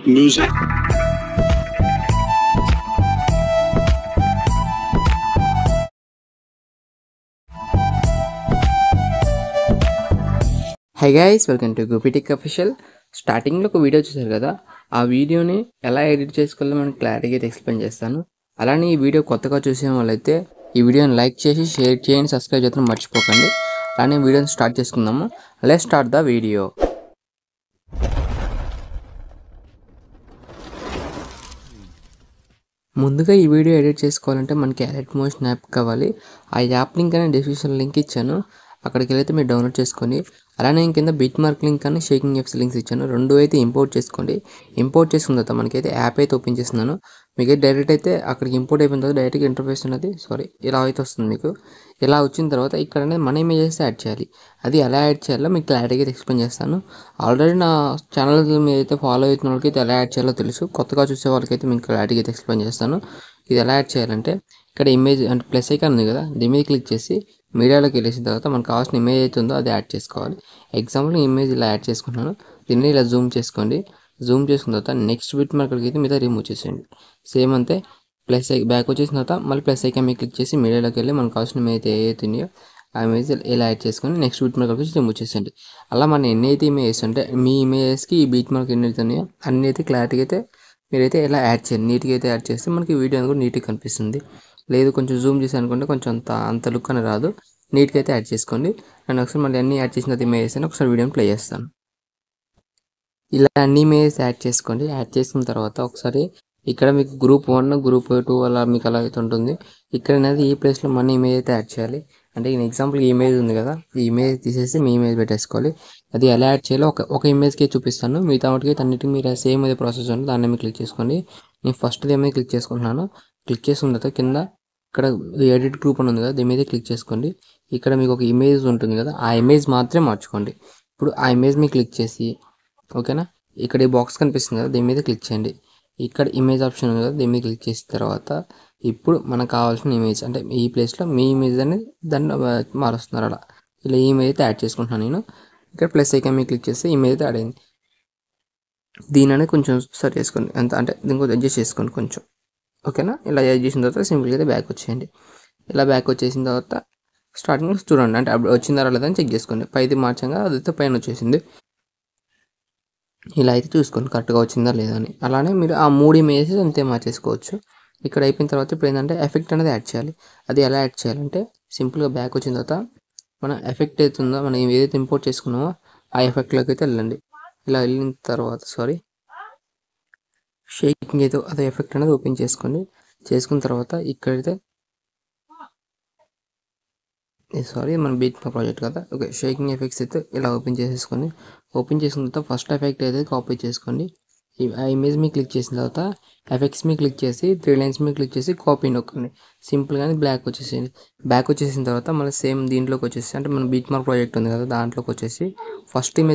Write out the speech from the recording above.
music. Hi guys, welcome to Goopitech official. స్టార్టింగ్లో ఒక video చూసారు కదా, ఆ వీడియోని ఎలా ఎడిట్ చేసుకోవాలో మనం క్లారిటీగా అయితే ఎక్స్ప్లెయిన్ చేస్తాను. అలానే ఈ వీడియో కొత్తగా చూసే వాళ్ళైతే ఈ వీడియోని లైక్ చేసి షేర్ చేయండి, సబ్స్క్రైబ్ చేయడం మర్చిపోకండి. అలానే వీడియోని స్టార్ట్ చేసుకుందాము. Let's start the video. ముందుగా ఈ వీడియో ఎడిట్ చేసుకోవాలంటే మనకి ఎడిట్ మోషన్ యాప్ కావాలి. ఆ యాప్ లింక్ అనేది డిస్క్రిప్షన్ లింక్ ఇచ్చాను, అక్కడికి వెళ్ళైతే మీరు డౌన్లోడ్ చేసుకోండి. అలానే కింద బిట్ మార్క్ లింక్ అని షేకింగ్ ఎఫ్స్ లింక్స్ ఇచ్చాను, రెండు అయితే ఇంపోర్ట్ చేసుకోండి. ఇంపోర్ట్ చేసుకున్న తర్వాత మనకైతే యాప్ అయితే ఓపెన్ చేస్తున్నాను. మీకు డైరెక్ట్ అయితే అక్కడికి ఇంపోర్ట్ అయిపోయిన తర్వాత డైరెక్ట్గా ఇంటర్ఫేస్ ఉన్నది ఇలా అయితే వస్తుంది. మీకు ఇలా వచ్చిన తర్వాత ఇక్కడ అనేది మన ఇమేజెస్ యాడ్ చేయాలి. అది ఎలా యాడ్ చేయాలో మీకు క్లారిటీగా ఎక్స్ప్లెయిన్ చేస్తాను. ఆల్రెడీ నా ఛానల్ మీద అయితే ఫాలో అవుతున్న వాళ్ళకైతే ఎలా యాడ్ చేయాలో తెలుసు, కొత్తగా చూసే వాళ్ళకైతే మీకు క్లారిటీగా అయితే ఎక్స్ప్లెయిన్ చేస్తాను. ఇది ఎలా యాడ్ చేయాలంటే ఇక్కడ ఇమేజ్ అంటే ప్లస్ ఐకాన్ ఉంది కదా, దీని మీద క్లిక్ చేసి మీడియాలోకి వెళ్ళేసిన తర్వాత మనకు కావాల్సిన ఇమేజ్ అయితే ఉందో అది యాడ్ చేసుకోవాలి. ఎగ్జాంపుల్ ఇమేజ్ ఇలా యాడ్ చేసుకుంటున్నాను, దీన్ని ఇలా జూమ్ చేసుకోండి. జూమ్ చేసుకున్న తర్వాత నెక్స్ట్ బిట్ మార్కర్కి అయితే మీద రిమూవ్ చేసేయండి. సేమ్ అంతే, ప్లస్ బ్యాక్ వచ్చేసిన తర్వాత మళ్ళీ ప్లస్ ఐకాన్ మీద క్లిక్ చేసి మీడియాలోకి వెళ్ళి మనకు కావాల్సిన ఇమేజ్ ఏదైతే ఉన్నాయో ఆ ఇమేజ్ ఇలా యాడ్ చేసుకొని నెక్స్ట్ బిట్ మార్కర్కి వచ్చి రిమూవ్ చేసేయండి. అలా మన ఎన్ని అయితే ఇమేజెస్ అంటే మీ ఇమేజెస్కి ఈ బీట్ మార్క్ ఎన్ని అయితే ఉన్నాయో అన్ని అయితే క్లారిటీగా అయితే మీరైతే ఇలా యాడ్ చేయండి. నీట్గా అయితే యాడ్ చేస్తే మనకి వీడియో అనేది కూడా నీట్గా కనిపిస్తుంది. లేదు కొంచెం జూమ్ చేసి అనుకుంటే కొంచెం అంత లుక్ అని రాదు. నీట్గా అయితే యాడ్ చేసుకోండి. నేను ఒకసారి మళ్ళీ అన్ని యాడ్ చేసిన తర్వాత ఇమేజెస్ అని ఒకసారి వీడియోని ప్లే చేస్తాను. ఇలా అన్ని ఇమేజెస్ యాడ్ చేసుకోండి. యాడ్ చేసుకున్న తర్వాత ఒకసారి ఇక్కడ మీకు గ్రూప్ 1 గ్రూప్ 2 అలా మీకు అలా అయితే ఉంటుంది. ఇక్కడ అనేది ఈ ప్లేస్లో మన ఇమేజ్ అయితే యాడ్ చేయాలి. అంటే ఈ ఎగ్జాంపుల్ ఈ ఇమేజ్ ఉంది కదా, ఈ ఇమేజ్ తీసేసి మీ ఇమేజ్ పెట్టేసుకోవాలి. అది ఎలా యాడ్ చేయాలో ఒక ఇమేజ్కే చూపిస్తాను, మిగతా వాటికి అన్నిటికీ మీరు సేమ్ అదే ప్రాసెస్ ఉంది. దాన్ని మీరు క్లిక్ చేసుకోండి. నేను ఫస్ట్ ఇమేజ్ క్లిక్ చేసుకుంటున్నాను. క్లిక్ చేసుకున్న తర్వాత కింద ఇక్కడ ఎడిట్ గ్రూప్ అని ఉంది కదా, దీని మీద క్లిక్ చేసుకోండి. ఇక్కడ మీకు ఒక ఇమేజ్ ఉంటుంది కదా, ఆ ఇమేజ్ మాత్రమే మార్చుకోండి. ఇప్పుడు ఆ ఇమేజ్ మీద క్లిక్ చేసి ఓకేనా, ఇక్కడ ఈ బాక్స్ కనిపిస్తుంది కదా, దీని మీద క్లిక్ చేయండి. ఇక్కడ ఇమేజ్ ఆప్షన్ ఉంది కదా, దీని మీద క్లిక్ చేసిన తర్వాత ఇప్పుడు మనకు కావాల్సిన ఇమేజ్ అంటే ఈ ప్లేస్లో మీ ఇమేజ్ అనేది దాన్ని మారుస్తున్నారు. అలా ఇలా ఈ ఇమేజ్ అయితే యాడ్ చేసుకుంటున్నాను నేను. ఇక్కడ ప్లస్ ఐకాన్ మీద క్లిక్ చేస్తే ఇమేజ్ అయితే యాడ్ అయింది. దీని అనేది కొంచెం సరి చేసుకోండి, ఎంత అంటే దీన్ని కొంచెం అడ్జస్ట్ చేసుకోండి కొంచెం. ఓకేనా, ఇలా అడ్జస్ట్ చేసిన తర్వాత సింపుల్గా అయితే బ్యాక్ వచ్చేయండి. ఇలా బ్యాక్ వచ్చేసిన తర్వాత స్టార్టింగ్ చూడండి, అంటే అప్పుడు వచ్చిందా లేదని చెక్ చేసుకోండి. పైది మార్చంగా అదైతే పైన వచ్చేసింది. ఇలా అయితే చూసుకోండి కరెక్ట్గా వచ్చిందా లేదా అని. అలానే మీరు ఆ 3 ఇమేజెస్ అంతే మార్చేసుకోవచ్చు. ఇక్కడ అయిపోయిన తర్వాత ఇప్పుడు ఏంటంటే ఎఫెక్ట్ అనేది యాడ్ చేయాలి. అది ఎలా యాడ్ చేయాలంటే సింపుల్గా బ్యాక్ వచ్చిన తర్వాత మన ఎఫెక్ట్ అవుతుందో మనం ఏదైతే ఇంపోర్ట్ చేసుకున్నామో ఆ ఎఫెక్ట్లోకి అయితే వెళ్ళండి. ఇలా వెళ్ళిన తర్వాత షేకింగ్ అయితే అదే ఎఫెక్ట్ అనేది ఓపెన్ చేసుకోండి. చేసుకున్న తర్వాత ఇక్కడైతే మన బీట్ ప్రాజెక్ట్ కదా, ఓకే. షేకింగ్ ఎఫెక్ట్స్ అయితే ఇలా ఓపెన్ చేసేసుకోండి. ఓపెన్ చేసుకున్న తర్వాత ఫస్ట్ ఎఫెక్ట్ అయితే కాపీ చేసుకోండి. ఆ ఇమేజ్ మీద క్లిక్ చేసిన తర్వాత ఎఫెక్ట్స్ మీద క్లిక్ చేసి 3 లైన్స్ మీద క్లిక్ చేసి కాపీ నొక్కండి. సింపుల్గానే బ్యాక్ వచ్చేసేయండి. బ్యాక్ వచ్చేసిన తర్వాత మళ్ళీ సేమ్ దీంట్లోకి వచ్చేసి అంటే మన బీట్ మార్క్ ప్రాజెక్ట్ ఉంది కదా, దాంట్లోకి వచ్చేసి ఫస్ట్ ఇమేజ్